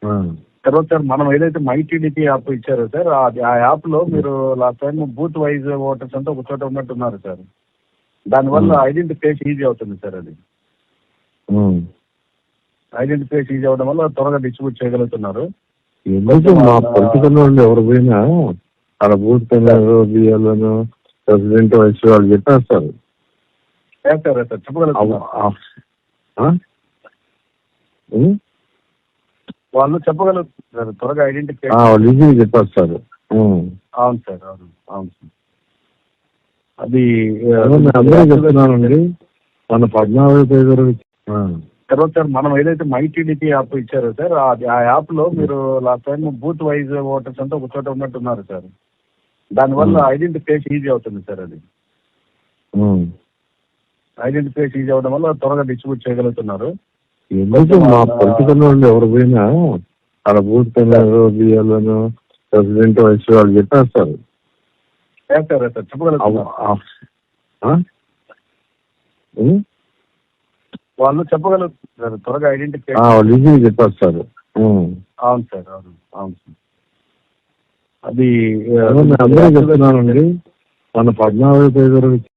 ఆ. తర్వాత సార్ మనం ఏదైతే మై టీడీపీ యాప్ ఇచ్చారో సార్ ఆ యాప్ లో మీరు last time booth wise voters అంతా ఒక చోట ఉన్నట్టున్నారు సార్. దానివల్ల ఐడెంటిఫికేషన్ ఈజీ అవుతుంది సార్. అది ఐడెంటిఫికేషన్ ఈజీ అవడం వల్ల త్వరగా డిస్ట్రిబ్యూట్ చేయగలుగుతున్నారు. ఎందుకు మా పొలిటికల్ వాళ్ళు ఎవరు పోయినా అక్కడ బూత్ బియ్యాలను ప్రెసిడెంట్ వైస్ వాళ్ళు చెప్పేస్తారు. సార్ చెప్పగలుగుతున్నారు, వాళ్ళు చెప్పగలుగుతున్నారు త్వరగా ఐడెంటిఫికేషన్ ఈజీగా చెప్పేస్తారు. అవును సార్, అవును అవును సార్. అది అందరూ చెప్తున్నానండి మన 14వ తేదీ తర్వాత సార్ మనం ఏదైతే మై టీడీపీ యాప్ ఇచ్చారో సార్ ఆ యాప్ లో మీరు last time booth wise voters అంతా ఒక చోట ఉన్నట్టున్నారు సార్. దానివల్ల ఐడెంటిఫికేషన్ ఈజీ అవుతుంది సార్. అది ఐడెంటిఫికేషన్ ఈజీ అవడం వల్ల త్వరగా డిస్ట్రిబ్యూట్ చేయగలుగుతున్నారు. ఎందుకు మా పొలిటికల్ వాళ్ళు ఎవరు పోయినా అక్కడ బూత్ బియ్యాలను ప్రెసిడెంట్ వైస్ వాళ్ళు చెప్పేస్తారు. సార్ చెప్పగలుగుతున్నారు, వాళ్ళు చెప్పగలుగుతున్నారు త్వరగా ఐడెంటిఫికేషన్ ఈజీగా చెప్పేస్తారు. అవును సార్, అవును అవును సార్. అది అందరూ చెప్తున్నానండి మన 14వ తేదీ